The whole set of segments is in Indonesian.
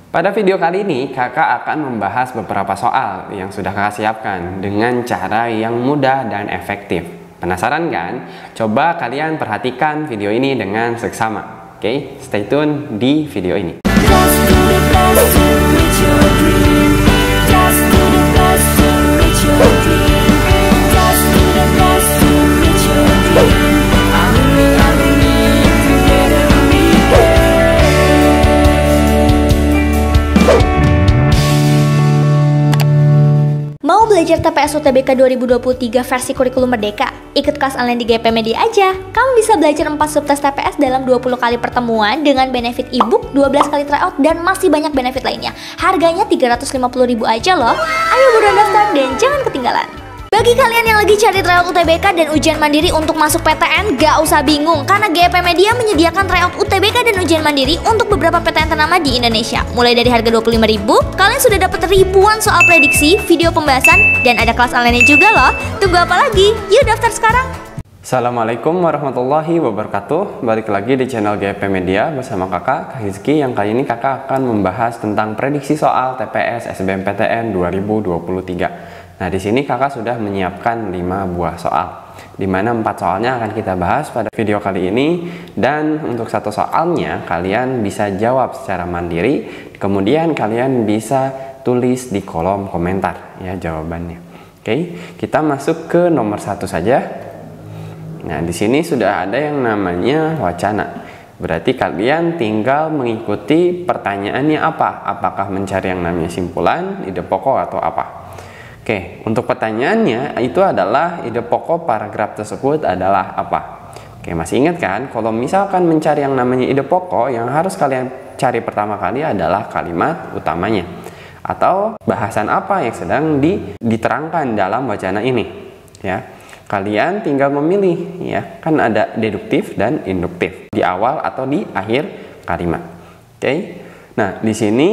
Pada video kali ini, kakak akan membahas beberapa soal yang sudah kakak siapkan dengan cara yang mudah dan efektif. Penasaran kan? Coba kalian perhatikan video ini dengan seksama. Oke, stay tune di video ini. Mau belajar TPS UTBK 2023 versi kurikulum merdeka? Ikut kelas online di GP Media aja. Kamu bisa belajar 4 subtes TPS dalam 20 kali pertemuan dengan benefit ebook, 12 kali tryout, dan masih banyak benefit lainnya. Harganya 350.000 aja loh. Ayo buruan daftar dan jangan ketinggalan. Bagi kalian yang lagi cari tryout UTBK dan ujian mandiri untuk masuk PTN, gak usah bingung karena GP Media menyediakan tryout UTBK dan ujian mandiri untuk beberapa PTN ternama di Indonesia. Mulai dari harga 25.000, kalian sudah dapat ribuan soal prediksi, video pembahasan, dan ada kelas online juga loh. Tunggu apa lagi? Yuk daftar sekarang! Assalamualaikum warahmatullahi wabarakatuh. Balik lagi di channel GP Media bersama kakak Rizky, yang kali ini kakak akan membahas tentang prediksi soal TPS SBMPTN 2023. Nah, di sini kakak sudah menyiapkan 5 buah soal, di mana 4 soalnya akan kita bahas pada video kali ini, dan untuk satu soalnya kalian bisa jawab secara mandiri, kemudian kalian bisa tulis di kolom komentar ya jawabannya. Oke, kita masuk ke nomor 1 saja. Nah, di sini sudah ada yang namanya wacana. Berarti kalian tinggal mengikuti pertanyaannya apa? Apakah mencari yang namanya simpulan, ide pokok, atau apa? Oke, untuk pertanyaannya itu adalah ide pokok paragraf tersebut adalah apa? Oke, masih ingat kan? Kalau misalkan mencari yang namanya ide pokok, yang harus kalian cari pertama kali adalah kalimat utamanya, atau bahasan apa yang sedang diterangkan dalam wacana ini. Ya, kalian tinggal memilih, ya, kan ada deduktif dan induktif di awal atau di akhir kalimat. Oke, nah di sini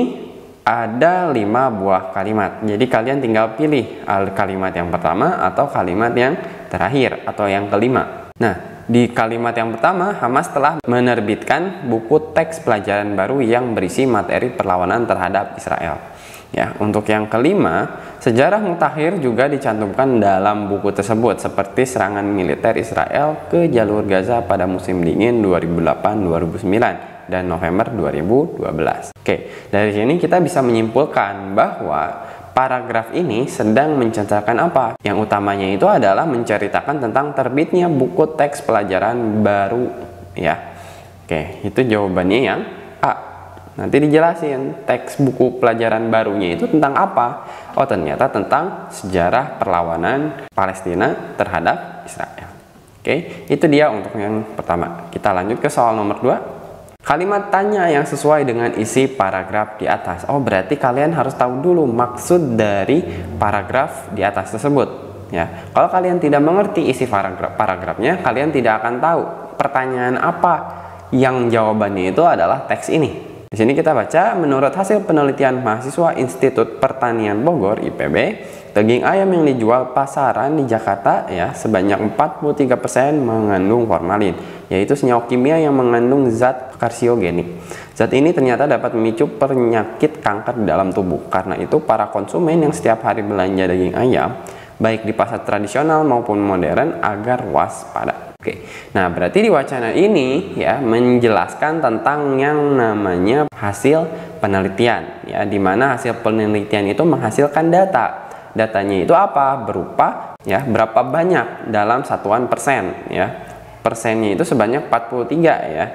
ada 5 buah kalimat, jadi kalian tinggal pilih kalimat yang pertama atau kalimat yang terakhir atau yang kelima. Nah, di kalimat yang pertama, Hamas telah menerbitkan buku teks pelajaran baru yang berisi materi perlawanan terhadap Israel. Ya, untuk yang kelima, sejarah mutakhir juga dicantumkan dalam buku tersebut, seperti serangan militer Israel ke jalur Gaza pada musim dingin 2008-2009 dan November 2012. Oke, dari sini kita bisa menyimpulkan bahwa paragraf ini sedang menceritakan apa? Yang utamanya itu adalah menceritakan tentang terbitnya buku teks pelajaran baru, ya. Oke, itu jawabannya yang A. Nanti dijelasin teks buku pelajaran barunya itu tentang apa? Oh, ternyata tentang sejarah perlawanan Palestina terhadap Israel. Oke, itu dia untuk yang pertama. Kita lanjut ke soal nomor 2. Kalimat tanya yang sesuai dengan isi paragraf di atas. Oh, berarti kalian harus tahu dulu maksud dari paragraf di atas tersebut. Ya, kalau kalian tidak mengerti isi paragrafnya, kalian tidak akan tahu pertanyaan apa yang jawabannya itu adalah teks ini. Di sini kita baca, menurut hasil penelitian mahasiswa Institut Pertanian Bogor (IPB), daging ayam yang dijual pasaran di Jakarta ya sebanyak 43% mengandung formalin, yaitu senyawa kimia yang mengandung zat karsiogenik. Zat ini ternyata dapat memicu penyakit kanker di dalam tubuh. Karena itu para konsumen yang setiap hari belanja daging ayam, baik di pasar tradisional maupun modern, agar waspada. Oke, nah berarti di wacana ini ya menjelaskan tentang yang namanya hasil penelitian, ya, dimana hasil penelitian itu menghasilkan data. Datanya itu apa? Berupa ya berapa banyak dalam satuan persen, ya. Persennya itu sebanyak 43, ya.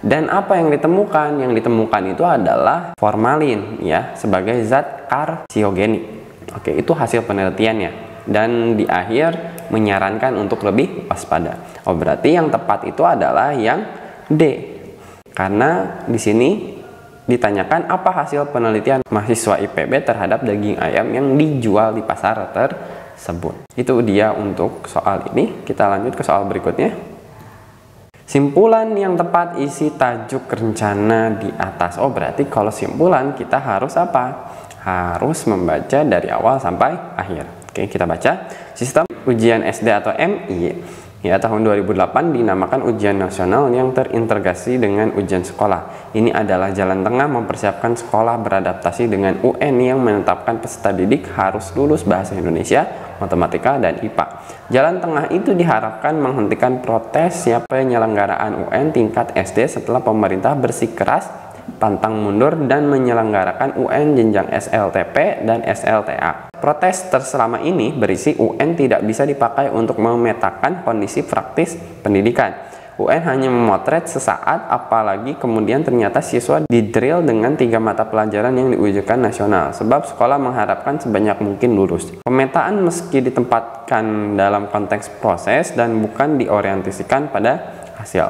Dan apa yang ditemukan? Yang ditemukan itu adalah formalin, ya, sebagai zat karsiogenik. Oke, itu hasil penelitiannya. Dan di akhir menyarankan untuk lebih waspada. Oh, berarti yang tepat itu adalah yang D. Karena di sini ditanyakan apa hasil penelitian mahasiswa IPB terhadap daging ayam yang dijual di pasar tersebut. Itu dia untuk soal ini. Kita lanjut ke soal berikutnya. Simpulan yang tepat isi tajuk rencana di atas. Oh, berarti kalau simpulan kita harus apa? Harus membaca dari awal sampai akhir. Oke, kita baca. Sistem ujian SD atau MI Ya, tahun 2008 dinamakan ujian nasional yang terintegrasi dengan ujian sekolah. Ini adalah jalan tengah mempersiapkan sekolah beradaptasi dengan UN yang menetapkan peserta didik harus lulus bahasa Indonesia, matematika, dan IPA. Jalan tengah itu diharapkan menghentikan protes penyelenggaraan UN tingkat SD setelah pemerintah bersikeras pantang mundur dan menyelenggarakan UN jenjang SLTP dan SLTA. Protes terselama ini berisi UN tidak bisa dipakai untuk memetakan kondisi praktis pendidikan. UN hanya memotret sesaat, apalagi kemudian ternyata siswa didrill dengan 3 mata pelajaran yang diujikan nasional, sebab sekolah mengharapkan sebanyak mungkin lulus. Pemetaan meski ditempatkan dalam konteks proses dan bukan diorientasikan pada hasil.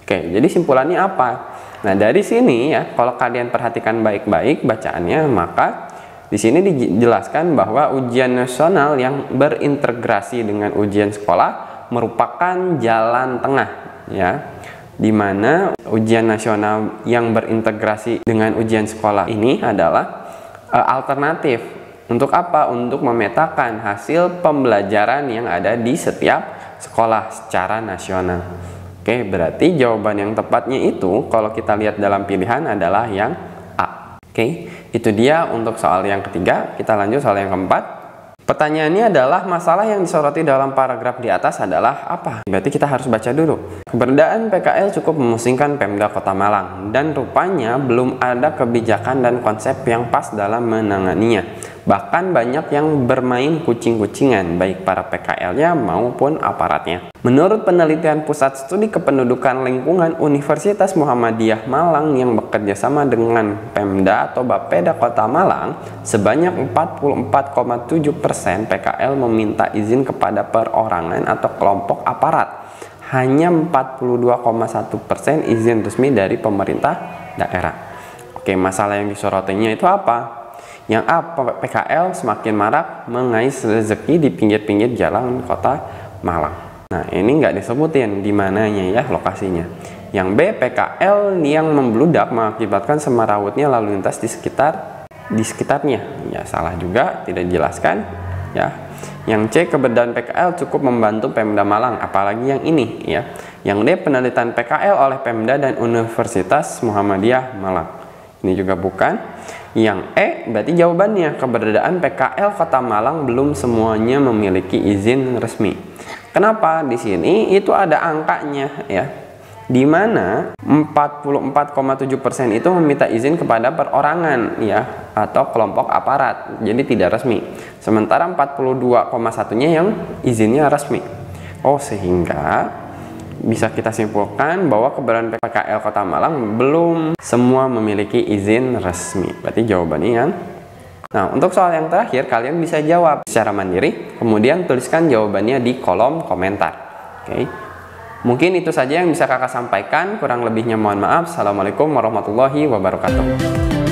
Oke, jadi simpulannya apa? Nah, dari sini ya, kalau kalian perhatikan baik-baik bacaannya, maka di sini dijelaskan bahwa ujian nasional yang berintegrasi dengan ujian sekolah merupakan jalan tengah, ya, di mana ujian nasional yang berintegrasi dengan ujian sekolah ini adalah alternatif. Untuk apa? Untuk memetakan hasil pembelajaran yang ada di setiap sekolah secara nasional. Oke, berarti jawaban yang tepatnya itu kalau kita lihat dalam pilihan adalah yang A. Oke, itu dia untuk soal yang ketiga. Kita lanjut soal yang keempat. Pertanyaannya adalah masalah yang disoroti dalam paragraf di atas adalah apa? Berarti kita harus baca dulu. Keberadaan PKL cukup memusingkan Pemda Kota Malang dan rupanya belum ada kebijakan dan konsep yang pas dalam menanganinya. Bahkan banyak yang bermain kucing-kucingan, baik para PKL-nya maupun aparatnya. Menurut penelitian Pusat Studi Kependudukan Lingkungan Universitas Muhammadiyah Malang yang bekerja sama dengan Pemda atau Bapeda Kota Malang, sebanyak 44,7% PKL meminta izin kepada perorangan atau kelompok aparat. Hanya 42,1% izin resmi dari pemerintah daerah. Oke, masalah yang disorotinya itu apa? Yang A, PKL semakin marak mengais rezeki di pinggir-pinggir jalan kota Malang. Nah, ini nggak disebutin di mananya ya lokasinya. Yang B, PKL yang membludak mengakibatkan semarawutnya lalu lintas di sekitarnya. Ya, salah juga, tidak dijelaskan. Ya. Yang C, keberadaan PKL cukup membantu Pemda Malang, apalagi yang ini ya. Yang D, penelitian PKL oleh Pemda dan Universitas Muhammadiyah Malang. Ini juga bukan. Yang E, berarti jawabannya keberadaan PKL Kota Malang belum semuanya memiliki izin resmi. Kenapa? Di sini itu ada angkanya ya. Di mana 44,7% itu meminta izin kepada perorangan ya atau kelompok aparat. Jadi tidak resmi. Sementara 42,1-nya yang izinnya resmi. Oh, sehingga bisa kita simpulkan bahwa keberadaan PKL Kota Malang belum semua memiliki izin resmi. Berarti jawabannya yang... Nah, untuk soal yang terakhir, kalian bisa jawab secara mandiri, kemudian tuliskan jawabannya di kolom komentar. Oke. Mungkin itu saja yang bisa kakak sampaikan, kurang lebihnya mohon maaf. Assalamualaikum warahmatullahi wabarakatuh.